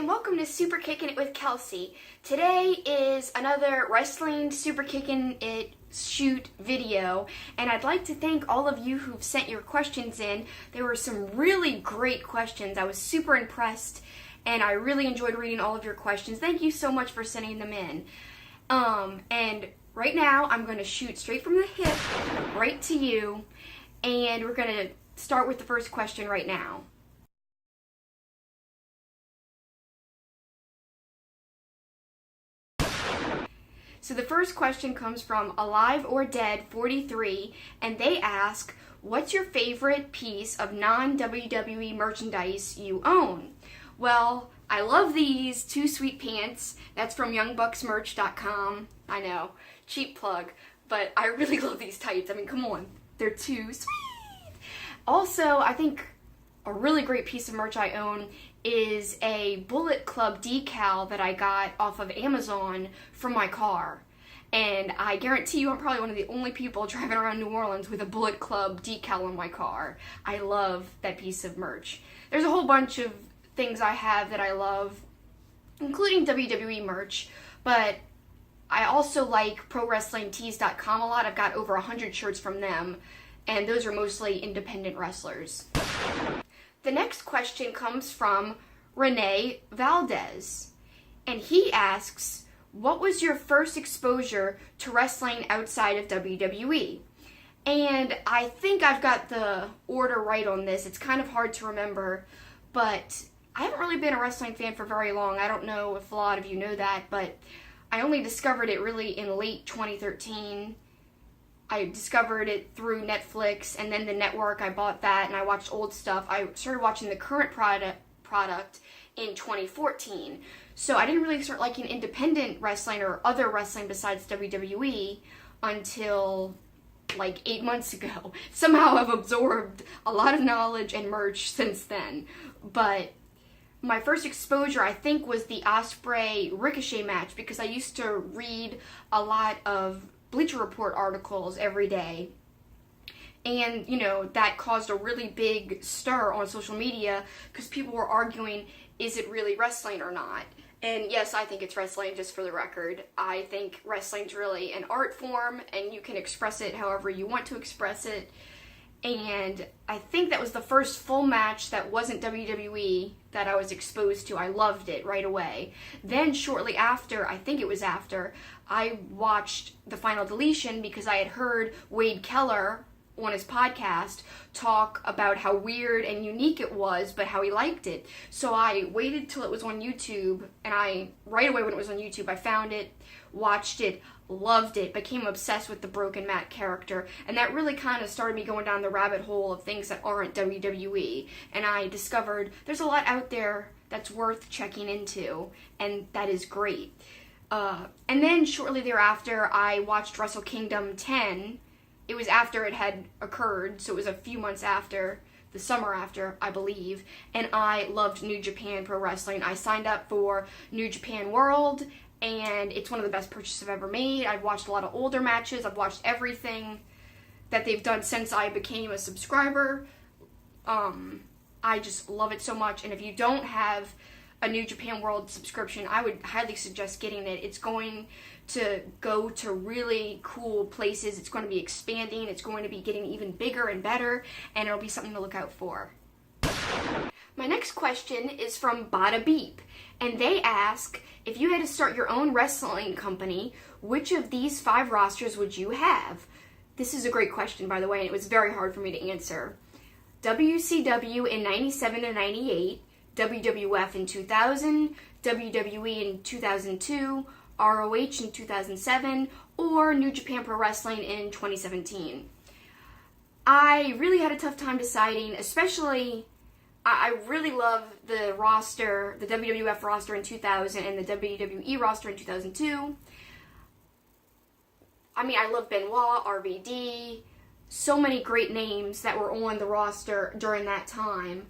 and welcome to SuperKicking It With Kelsi. Today is another wrestling SuperKicking It shoot video, and I'd like to thank all of you who've sent your questions in. There were some really great questions. I was super impressed, and I really enjoyed reading all of your questions. Thank you so much for sending them in. And right now, I'm going to shoot straight from the hip, right to you, and we're going to start with the first question right now. So the first question comes from Alive or Dead 43, and they ask, what's your favorite piece of non-WWE merchandise you own? Well, I love these two sweet pants. That's from youngbucksmerch.com. I know, cheap plug, but I really love these tights. I mean, come on, they're too sweet. Also, I think a really great piece of merch I own is a Bullet Club decal that I got off of Amazon from my car. And I guarantee you I'm probably one of the only people driving around New Orleans with a Bullet Club decal on my car. I love that piece of merch. There's a whole bunch of things I have that I love, including WWE merch, but I also like ProWrestlingTees.com a lot. I've got over 100 shirts from them, and those are mostly independent wrestlers. The next question comes from Renee Valdez, and he asks, what was your first exposure to wrestling outside of WWE? And I think I've got the order right on this. It's kind of hard to remember, but I haven't really been a wrestling fan for very long. I don't know if a lot of you know that, but I only discovered it really in late 2013. I discovered it through Netflix, and then the network, I bought that, and I watched old stuff. I started watching the current product in 2014. So I didn't really start liking independent wrestling or other wrestling besides WWE until like 8 months ago. Somehow I've absorbed a lot of knowledge and merch since then. But my first exposure, I think, was the Ospreay Ricochet match, because I used to read a lot of Bleacher Report articles every day, and you know, that caused a really big stir on social media because people were arguing, is it really wrestling or not? And yes, I think it's wrestling, just for the record. I think wrestling's really an art form, and you can express it however you want to express it. And I think that was the first full match that wasn't WWE that I was exposed to. I loved it right away. Then shortly after, I think it was after, I watched The Final Deletion because I had heard Wade Keller on his podcast talk about how weird and unique it was, but how he liked it. So I waited till it was on YouTube, and right away when it was on YouTube, I found it, watched it, loved it, became obsessed with the Broken Matt character, and that really kind of started me going down the rabbit hole of things that aren't WWE, and I discovered there's a lot out there that's worth checking into, and that is great. And then shortly thereafter, I watched Wrestle Kingdom 10. It was after it had occurred, so it was a few months after, the summer after, I believe, and I loved New Japan Pro Wrestling. I signed up for New Japan World, and it's one of the best purchases I've ever made. I've watched a lot of older matches. I've watched everything that they've done since I became a subscriber. I just love it so much, and if you don't have a New Japan World subscription, I would highly suggest getting it. It's going to go to really cool places. It's going to be expanding. It's going to be getting even bigger and better, and it'll be something to look out for. My next question is from Bada Beep, and they ask, if you had to start your own wrestling company, which of these 5 rosters would you have? This is a great question, by the way, and it was very hard for me to answer. WCW in 97 and 98, WWF in 2000, WWE in 2002, ROH in 2007, or New Japan Pro Wrestling in 2017. I really had a tough time deciding, especially I really love the roster, the WWF roster in 2000 and the WWE roster in 2002. I mean, I love Benoit, RVD, so many great names that were on the roster during that time.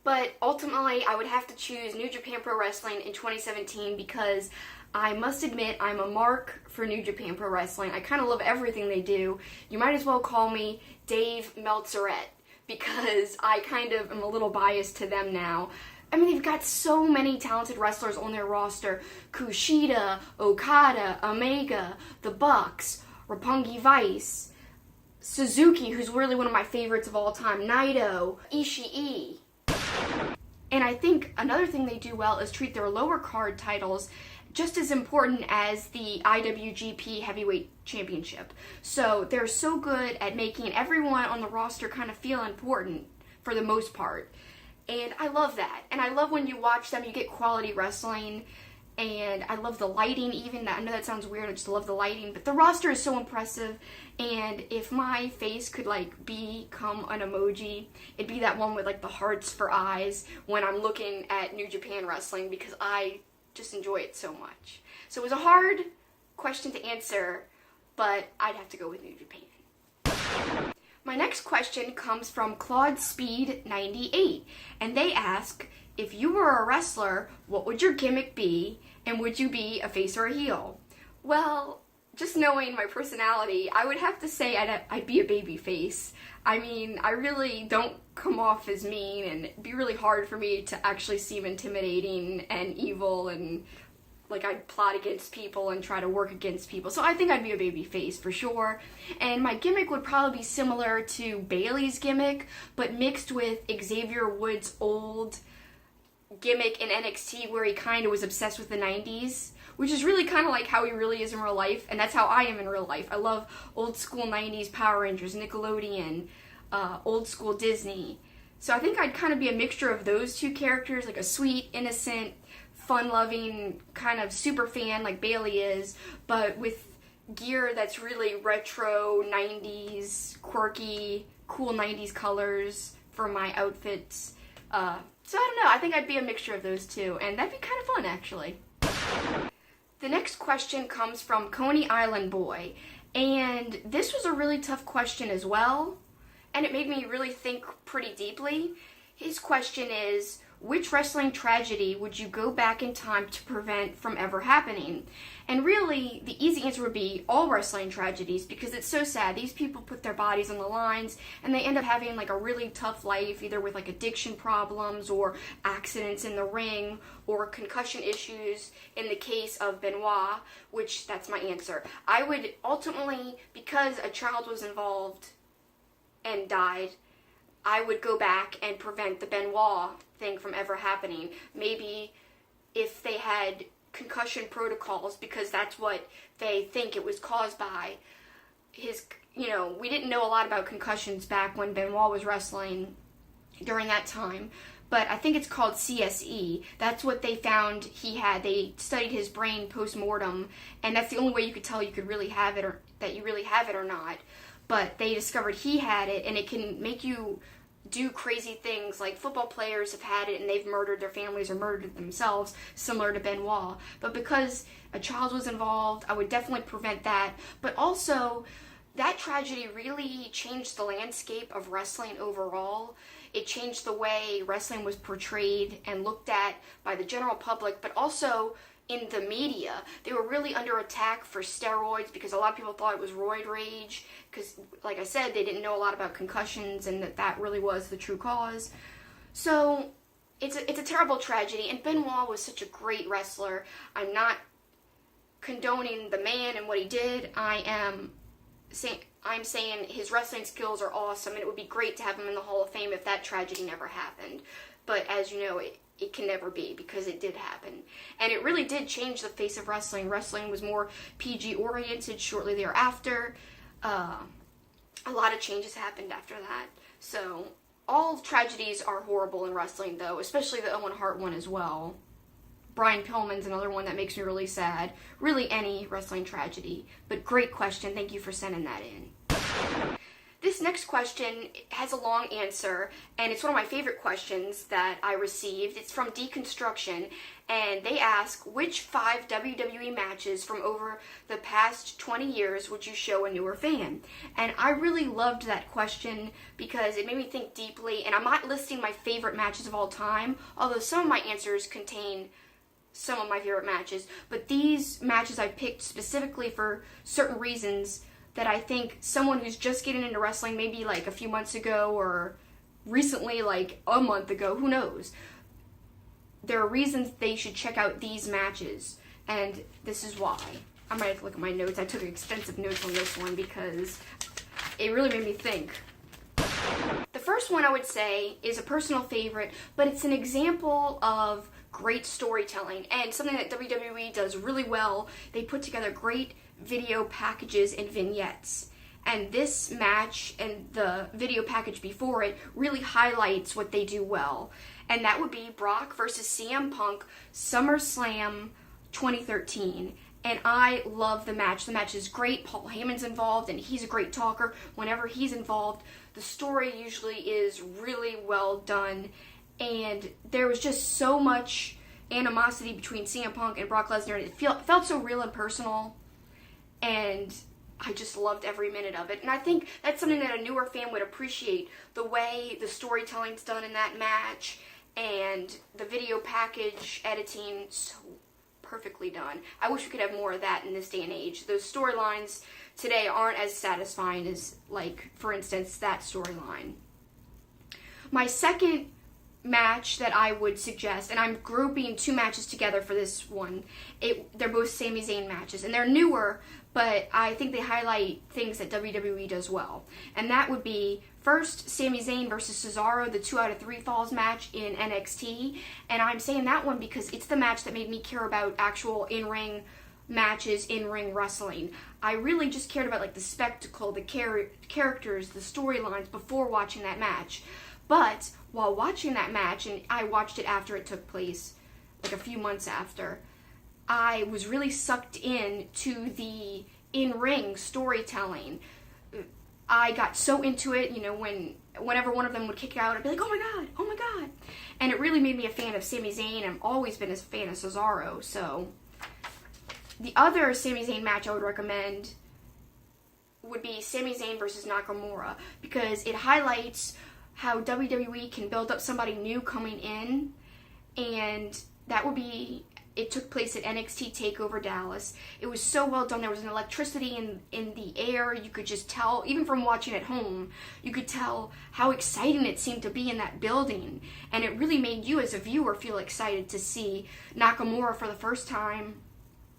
But ultimately, I would have to choose New Japan Pro Wrestling in 2017 because I must admit I'm a mark for New Japan Pro Wrestling. I kind of love everything they do. You might as well call me Dave Meltzerette because I kind of am a little biased to them now. I mean, they've got so many talented wrestlers on their roster. Kushida, Okada, Omega, the Bucks, Roppongi Vice, Suzuki, who's really one of my favorites of all time, Naito, Ishii. And I think another thing they do well is treat their lower card titles just as important as the IWGP Heavyweight Championship. So they're so good at making everyone on the roster kind of feel important for the most part. And I love that. And I love when you watch them, you get quality wrestling. And I love the lighting even. I know that sounds weird, I just love the lighting. But the roster is so impressive. And if my face could like become an emoji, it'd be that one with like the hearts for eyes when I'm looking at New Japan Wrestling, because I just enjoy it so much. So it was a hard question to answer, but I'd have to go with New Japan. My next question comes from Claude Speed 98, and they ask, if you were a wrestler, what would your gimmick be, and would you be a face or a heel? Well, just knowing my personality, I would have to say I'd be a baby face. I mean, I really don't come off as mean, and it'd be really hard for me to actually seem intimidating and evil, and like I'd plot against people and try to work against people. So I think I'd be a baby face for sure. And my gimmick would probably be similar to Bayley's gimmick, but mixed with Xavier Woods' old gimmick in NXT where he kind of was obsessed with the 90s, which is really kind of like how he really is in real life, and that's how I am in real life. I love old school 90s Power Rangers, Nickelodeon, old school Disney. So I think I'd kind of be a mixture of those two characters, like a sweet, innocent, fun-loving kind of super fan like Bayley is, but with gear that's really retro 90s, quirky, cool 90s colors for my outfits. So I don't know, I think I'd be a mixture of those two, and that'd be kind of fun actually. The next question comes from Coney Island Boy, and this was a really tough question as well, and it made me really think pretty deeply. His question is, which wrestling tragedy would you go back in time to prevent from ever happening? And really, the easy answer would be all wrestling tragedies, because it's so sad. These people put their bodies on the lines, and they end up having like a really tough life, either with like addiction problems or accidents in the ring or concussion issues in the case of Benoit, which that's my answer. I would ultimately, because a child was involved and died, I would go back and prevent the Benoit thing from ever happening. Maybe if they had concussion protocols, because that's what they think it was caused by. We didn't know a lot about concussions back when Benoit was wrestling during that time, but I think it's called CSE. That's what they found he had. They studied his brain post-mortem, and that's the only way you could tell you could really have it, or that you really have it or not. But they discovered he had it, and it can make you do crazy things, like football players have had it and they've murdered their families or murdered themselves, similar to Benoit. But because a child was involved, I would definitely prevent that. But also, that tragedy really changed the landscape of wrestling overall. It changed the way wrestling was portrayed and looked at by the general public, but also in the media. They were really under attack for steroids because a lot of people thought it was roid rage, because like I said, they didn't know a lot about concussions and that really was the true cause. So it's a terrible tragedy, and Benoit was such a great wrestler. I'm not condoning the man and what he did. I'm saying his wrestling skills are awesome, and it would be great to have him in the Hall of Fame if that tragedy never happened. But as you know, it can never be, because it did happen. And it really did change the face of wrestling. Wrestling was more PG-oriented shortly thereafter. A lot of changes happened after that. So, all tragedies are horrible in wrestling, though, especially the Owen Hart one as well. Brian Pillman's another one that makes me really sad. Really, any wrestling tragedy. But great question. Thank you for sending that in. This next question has a long answer, and it's one of my favorite questions that I received. It's from Deconstruction, and they ask, which 5 WWE matches from over the past 20 years would you show a newer fan? And I really loved that question because it made me think deeply, and I'm not listing my favorite matches of all time, although some of my answers contain some of my favorite matches, but these matches I picked specifically for certain reasons that I think someone who's just getting into wrestling, maybe like a few months ago or recently, like a month ago, who knows, there are reasons they should check out these matches, and this is why. I might have to look at my notes. I took extensive notes on this one because it really made me think. The first one I would say is a personal favorite, but it's an example of great storytelling and something that WWE does really well. They put together great video packages and vignettes. And this match and the video package before it really highlights what they do well. And that would be Brock versus CM Punk SummerSlam 2013. And I love the match. The match is great. Paul Heyman's involved, and he's a great talker. Whenever he's involved, the story usually is really well done. And there was just so much animosity between CM Punk and Brock Lesnar. It felt so real and personal. And I just loved every minute of it. And I think that's something that a newer fan would appreciate. The way the storytelling's done in that match and the video package editing, so perfectly done. I wish we could have more of that in this day and age. Those storylines today aren't as satisfying as, like, for instance, that storyline. My second match that I would suggest, and I'm grouping two matches together for this one, they're both Sami Zayn matches, and they're newer, but I think they highlight things that WWE does well. And that would be, first, Sami Zayn versus Cesaro, the 2 out of 3 falls match in NXT. And I'm saying that one because it's the match that made me care about actual in-ring matches, in-ring wrestling. I really just cared about, like, the spectacle, the characters, the storylines before watching that match. But while watching that match, and I watched it after it took place, like a few months after, I was really sucked in to the in-ring storytelling. I got so into it, you know, whenever one of them would kick out, I'd be like, oh my god. And it really made me a fan of Sami Zayn. I've always been a fan of Cesaro. So the other Sami Zayn match I would recommend would be Sami Zayn versus Nakamura, because it highlights how WWE can build up somebody new coming in, and that would be, it took place at NXT TakeOver Dallas. It was so well done. There was an electricity in the air. You could just tell, even from watching at home, you could tell how exciting it seemed to be in that building. And it really made you as a viewer feel excited to see Nakamura for the first time,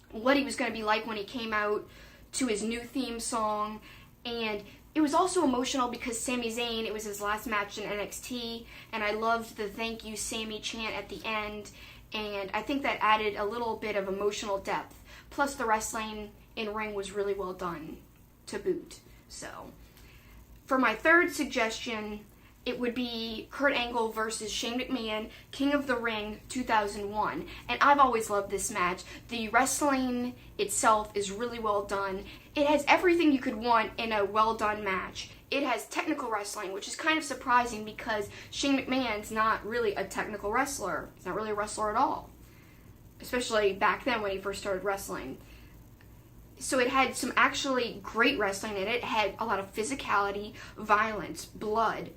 what he was going to be like when he came out to his new theme song. And it was also emotional because Sami Zayn, it was his last match in NXT, and I loved the thank you Sami chant at the end. And I think that added a little bit of emotional depth. Plus the wrestling in ring was really well done to boot. So, for my third suggestion, it would be Kurt Angle versus Shane McMahon, King of the Ring 2001. And I've always loved this match. The wrestling itself is really well done. It has everything you could want in a well done match. It has technical wrestling, which is kind of surprising because Shane McMahon's not really a technical wrestler. He's not really a wrestler at all, especially back then when he first started wrestling. So it had some actually great wrestling in it. It had a lot of physicality, violence, blood,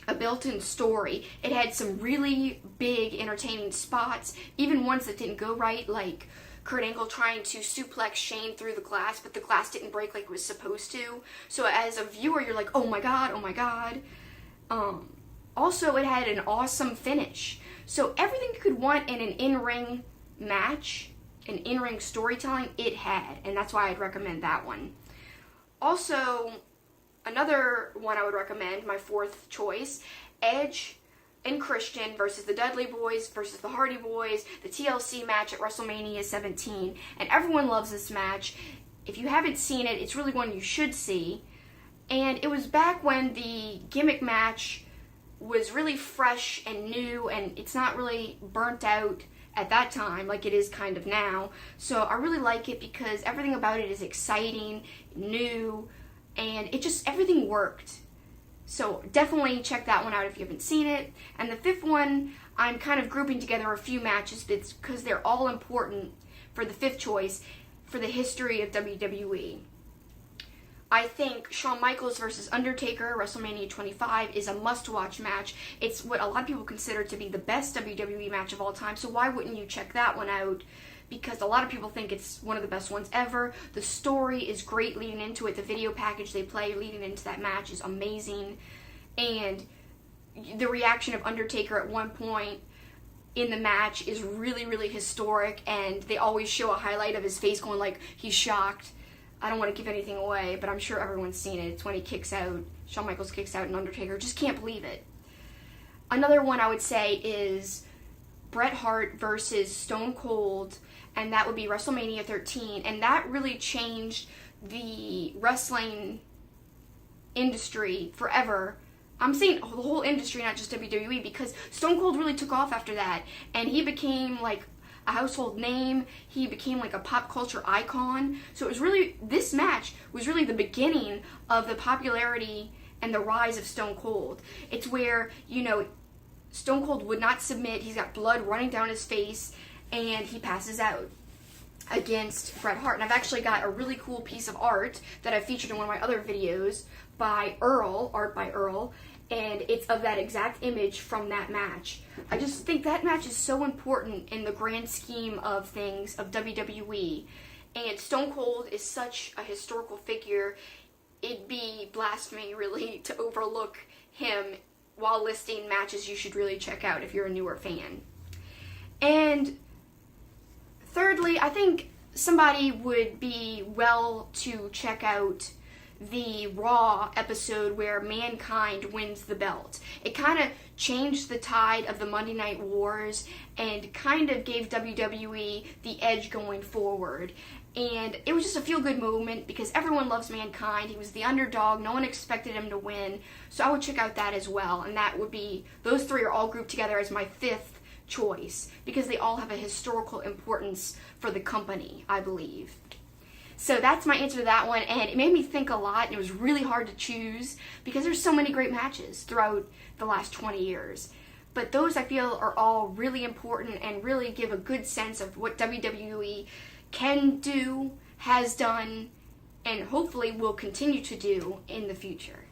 a built-in story. It had some really big, entertaining spots, even ones that didn't go right, like Kurt Angle trying to suplex Shane through the glass, but the glass didn't break like it was supposed to. So as a viewer, you're like, oh my god, oh my god. Also, it had an awesome finish. So everything you could want in an in-ring match, an in-ring storytelling, it had. And that's why I'd recommend that one. Also, another one I would recommend, my fourth choice, Edge and Christian versus the Dudley Boys versus the Hardy Boys, the TLC match at WrestleMania 17. And everyone loves this match. If you haven't seen it, it's really one you should see. And it was back when the gimmick match was really fresh and new, and it's not really burnt out at that time like it is kind of now. So I really like it because everything about it is exciting, new, and it just, everything worked. So definitely check that one out if you haven't seen it. And the fifth one, I'm kind of grouping together a few matches because they're all important for the fifth choice for the history of WWE. I think Shawn Michaels versus Undertaker, WrestleMania 25, is a must-watch match. It's what a lot of people consider to be the best WWE match of all time, so why wouldn't you check that one out? Because a lot of people think it's one of the best ones ever. The story is great leading into it. The video package they play leading into that match is amazing. And the reaction of Undertaker at one point in the match is really, really historic, and they always show a highlight of his face going like he's shocked. I don't want to give anything away, but I'm sure everyone's seen it. It's when he kicks out, Shawn Michaels kicks out an Undertaker. Just can't believe it. Another one I would say is Bret Hart versus Stone Cold, and that would be WrestleMania 13, and that really changed the wrestling industry forever. I'm saying the whole industry, not just WWE, because Stone Cold really took off after that, and he became like a household name. He became like a pop culture icon. So it was really, this match was really the beginning of the popularity and the rise of Stone Cold. It's where, you know, Stone Cold would not submit. He's got blood running down his face, and he passes out against Bret Hart. And I've actually got a really cool piece of art that I've featured in one of my other videos by Earl, art by Earl, and it's of that exact image from that match. I just think that match is so important in the grand scheme of things of WWE, and Stone Cold is such a historical figure. It'd be blasphemy, really, to overlook him while listing matches you should really check out if you're a newer fan. And thirdly, I think somebody would be well to check out the Raw episode where Mankind wins the belt. It kind of changed the tide of the Monday Night Wars and kind of gave WWE the edge going forward. And it was just a feel-good moment because everyone loves Mankind. He was the underdog. No one expected him to win. So I would check out that as well. And that would be, those three are all grouped together as my fifth choice because they all have a historical importance for the company, I believe. So that's my answer to that one, and it made me think a lot, and it was really hard to choose because there's so many great matches throughout the last 20 years. But those I feel are all really important and really give a good sense of what WWE can do, has done, and hopefully will continue to do in the future.